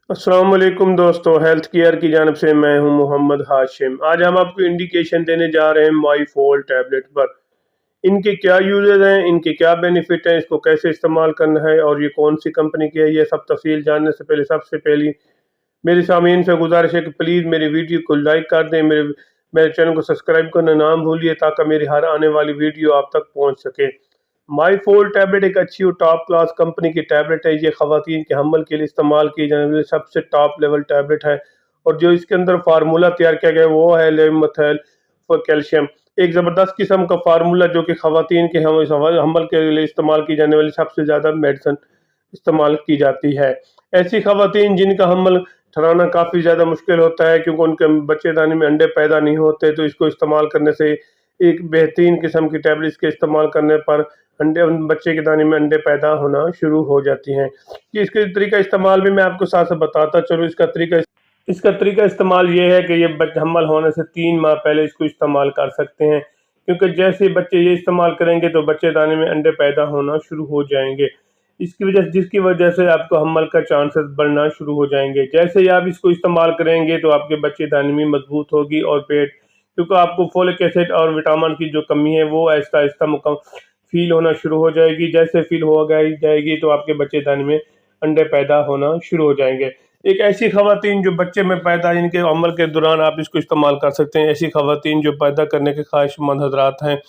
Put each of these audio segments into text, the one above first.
अस्सलाम वालेकुम दोस्तों, हेल्थ केयर की जानब से मैं हूं मोहम्मद हाशिम। आज हम आपको इंडिकेशन देने जा रहे हैं माई फोल टैबलेट पर। इनके क्या यूजेस हैं, इनके क्या बेनिफिट हैं, इसको कैसे इस्तेमाल करना है और ये कौन सी कंपनी की है, ये सब तफसील जानने से पहले सबसे पहली मेरे सामीन से गुजारिश है कि प्लीज़ मेरी वीडियो को लाइक कर दें, मेरे मेरे चैनल को सब्सक्राइब करना ना भूलिए ताकि मेरी हर आने वाली वीडियो आप तक पहुंच सके। माई फोल टैबलेट एक अच्छी और टॉप क्लास कंपनी की टैबलेट है। ये खवातीन के हमल के लिए इस्तेमाल की जाने वाली सबसे टॉप लेवल टैबलेट है। और जो इसके अंदर फार्मूला तैयार किया गया है वो है लेवमेथाइल कैल्शियम। एक ज़बरदस्त किस्म का फार्मूला जो कि खवातीन के हमल के लिए इस्तेमाल की जाने वाली सबसे ज़्यादा मेडिसिन इस्तेमाल की जाती है। ऐसी खवातीन जिनका हमल ठहराना काफ़ी ज़्यादा मुश्किल होता है क्योंकि उनके बच्चेदानी में अंडे पैदा नहीं होते, तो इसको इस्तेमाल करने से एक बेहतरीन किस्म की टैबलेट्स के इस्तेमाल करने पर अंडे बच्चे के दाने में अंडे पैदा होना शुरू हो जाती हैं। कि इसके तरीका इस्तेमाल भी मैं आपको साथ साथ बताता चलूँ। इसका तरीका इस्तेमाल ये है कि ये हमल होने से 3 माह पहले इसको इस्तेमाल कर सकते हैं, क्योंकि जैसे ही बच्चे ये इस्तेमाल करेंगे तो बच्चे दाने में अंडे पैदा होना शुरू हो जाएंगे। जिसकी वजह से आपको हमल का चांसेस बढ़ना शुरू हो जाएंगे। जैसे ही आप इसको इस्तेमाल करेंगे तो आपके बच्चे दाने में मजबूत होगी और पेट, क्योंकि आपको फोलिक एसिड और विटामिन की जो कमी है वो आहिस्ता आहिस्ता फील होना शुरू हो जाएगी। जैसे फील हो गई जाएगी तो आपके बच्चेदानी में अंडे पैदा होना शुरू हो जाएंगे। एक ऐसी खवातीन जो बच्चे में पैदा इनके अमल के दौरान आप इसको इस्तेमाल कर सकते हैं। ऐसी खवातीन जो पैदा करने के ख्वाहिशमंद हजरात हैं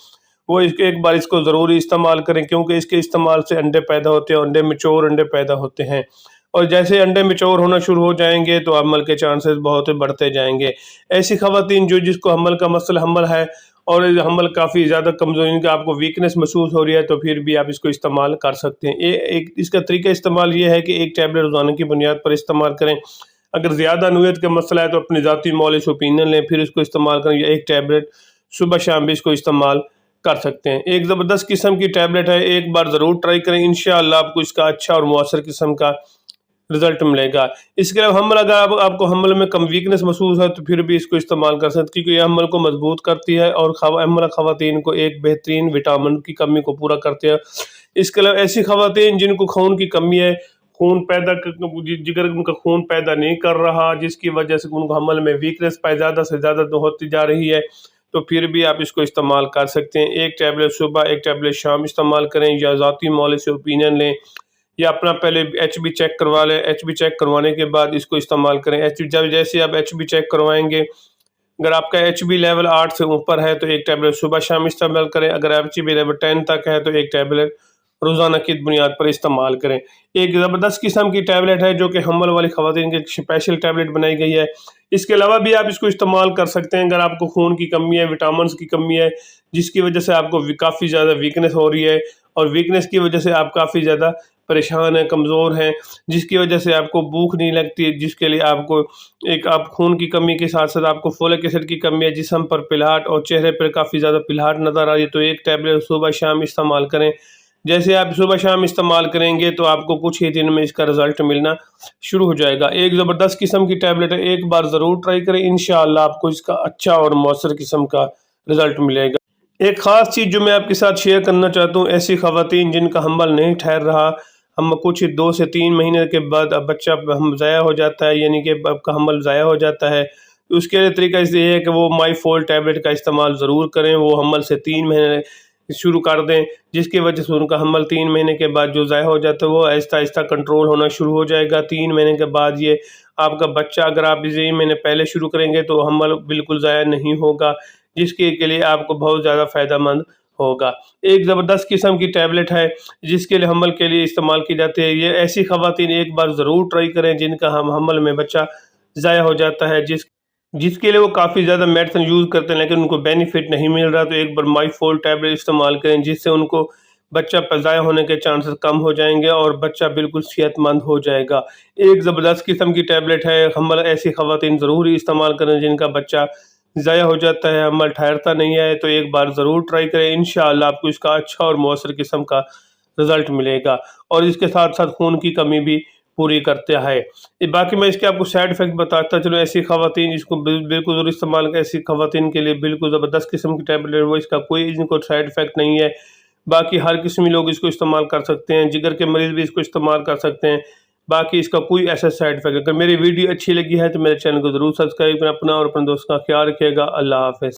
वो इसके एक बार इसको ज़रूरी इस्तेमाल करें, क्योंकि इसके इस्तेमाल से अंडे पैदा होते हैं, अंडे मैच्योर अंडे पैदा होते हैं। और जैसे अंडे मैच्योर होना शुरू हो जाएंगे तो अमल के चांसेस बहुत बढ़ते जाएंगे। ऐसी खवातीन जिसको हमल का मसला हमल है और हमल काफ़ी ज़्यादा कमज़ोर, इनका आपको वीकनेस महसूस हो रही है, तो फिर भी आप इसको इस्तेमाल कर सकते हैं। एक इसका तरीका इस्तेमाल ये है कि एक टैबलेट रोज़ाना की बुनियाद पर इस्तेमाल करें। अगर ज़्यादा नोयत का मसला है तो अपनी ज़ाती मौलिस ओपिनियन लें, फिर इसको इस्तेमाल करें, या एक टैबलेट सुबह शाम भी इसको इस्तेमाल कर सकते हैं। एक ज़बरदस्त किस्म की टैबलेट है, एक बार ज़रूर ट्राई करें, इंशाअल्लाह आपको इसका अच्छा और मौसर किस्म का रिजल्ट मिलेगा। इसके अलावा हमल, अगर आपको हमल में कम वीकनेस महसूस है तो फिर भी इसको इस्तेमाल कर सकते, क्योंकि ये हमल को मजबूत करती है और हमल खवातीन को एक बेहतरीन विटामिन की कमी को पूरा करते हैं। इसके अलावा ऐसी खवातीन जिनको खून की कमी है, खून पैदा जिगर उनका खून पैदा नहीं कर रहा, जिसकी वजह से उनको हमल में वीकनेस ज़्यादा से ज़्यादा होती जा रही है, तो फिर भी आप इसको इस्तेमाल कर सकते हैं। एक टैबलेट सुबह, एक टैबलेट शाम इस्तेमाल करें, या ज़ाती मौले से ओपिनियन लें, या अपना पहले HB चेक करवा लें। HB चेक करवाने के बाद इसको इस्तेमाल करें। जब जैसे आप HB चेक करवाएंगे, अगर आपका HB लेवल 8 से ऊपर है तो एक टैबलेट सुबह शाम इस्तेमाल करें। अगर HB लेवल 10 तक है तो एक टैबलेट रोज़ाना की बुनियाद पर इस्तेमाल करें। एक ज़बरदस्त किस्म की टैबलेट है जो कि हमल वाली खवातीन की स्पेशल टैबलेट बनाई गई है। इसके अलावा भी आप इसको इस्तेमाल कर सकते हैं अगर आपको खून की कमी है, विटामिन की कमी है, जिसकी वजह से आपको काफ़ी ज़्यादा वीकनेस हो रही है, और वीकनेस की वजह से आप काफ़ी ज़्यादा परेशान हैं, कमज़ोर हैं, जिसकी वजह से आपको भूख नहीं लगती, जिसके लिए आपको आप खून की कमी के साथ साथ आपको फोलिक एसिड की कमी है, जिस्म पर पिलाहट और चेहरे पर काफ़ी ज़्यादा पिलाहट नज़र आ रही है, तो एक टैबलेट सुबह शाम इस्तेमाल करें। जैसे आप सुबह शाम इस्तेमाल करेंगे तो आपको कुछ ही दिन में इसका रिज़ल्ट मिलना शुरू हो जाएगा। एक ज़बरदस्त किस्म की टैबलेट है, एक बार ज़रूर ट्राई करें, इंशाअल्लाह आपको इसका अच्छा और मौसर किस्म का रिज़ल्ट मिलेगा। एक ख़ास चीज़ जो मैं आपके साथ शेयर करना चाहता हूँ, ऐसी खवातीन जिनका हमल नहीं ठहर रहा, हम कुछ 2 से 3 महीने के बाद अब बच्चा हम ज़ाया हो जाता है, यानी कि आपका हमल ज़ाया हो जाता है, तो उसके लिए तरीका ये है कि वो माई फोल टैबलेट का इस्तेमाल ज़रूर करें। वो हमल से 3 महीने शुरू कर दें, जिसकी वजह से उनका हमल 3 महीने के बाद जो ज़ाया हो जाता है वो आहिस्ता आहिस्ता कंट्रोल होना शुरू हो जाएगा। 3 महीने के बाद ये आपका बच्चा, अगर आप इसे महीने पहले शुरू करेंगे तो हमल बिल्कुल ज़ाया नहीं होगा, जिसके के लिए आपको बहुत ज़्यादा फ़ायदेमंद होगा। एक ज़बरदस्त किस्म की टैबलेट है जिसके लिए हमल के लिए इस्तेमाल की जाती है। ये ऐसी खवातीन एक बार ज़रूर ट्राई करें जिनका हमल में बच्चा ज़ाया हो जाता है, जिसके लिए वो काफ़ी ज़्यादा मेडिसिन यूज़ करते हैं लेकिन उनको बेनिफिट नहीं मिल रहा, तो एक बार माई फोल टैबलेट इस्तेमाल करें, जिससे उनको बच्चा ज़ाया होने के चांसेस कम हो जाएंगे और बच्चा बिल्कुल सेहतमंद हो जाएगा। एक ज़बरदस्त किस्म की टैबलेट है हमल, ऐसी खवातीन ज़रूर ही इस्तेमाल करें जिनका बच्चा ज़ाया हो जाता है, हमल ठहरता नहीं है, तो एक बार ज़रूर ट्राई करें, इंशाअल्लाह आपको इसका अच्छा और मौसर किस्म का रिज़ल्ट मिलेगा। और इसके साथ साथ खून की कमी भी पूरी करता है। बाकी मैं इसके आपको साइड इफ़ेक्ट बताता चलो। ऐसी खवातीन इसको बिल्कुल ज़रूर इस्तेमाल करें, ऐसी खवातीन के लिए बिल्कुल ज़बरदस्त किस्म की टैबलेट, वो इसका कोई इनको साइड इफ़ेक्ट नहीं है। बाकी हर किस्म के लोग इसको इस्तेमाल कर सकते हैं, जिगर के मरीज़ भी इसको इस्तेमाल कर सकते हैं। باقی اس کا کوئی ایسا سائڈ افیکٹ. اگر میری ویڈیو اچھی لگی ہے تو میرے چینل کو ضرور سبسکرائب کریں. اپنا اور اپنے دوست کا خیال رکھیے گا. اللہ حافظ.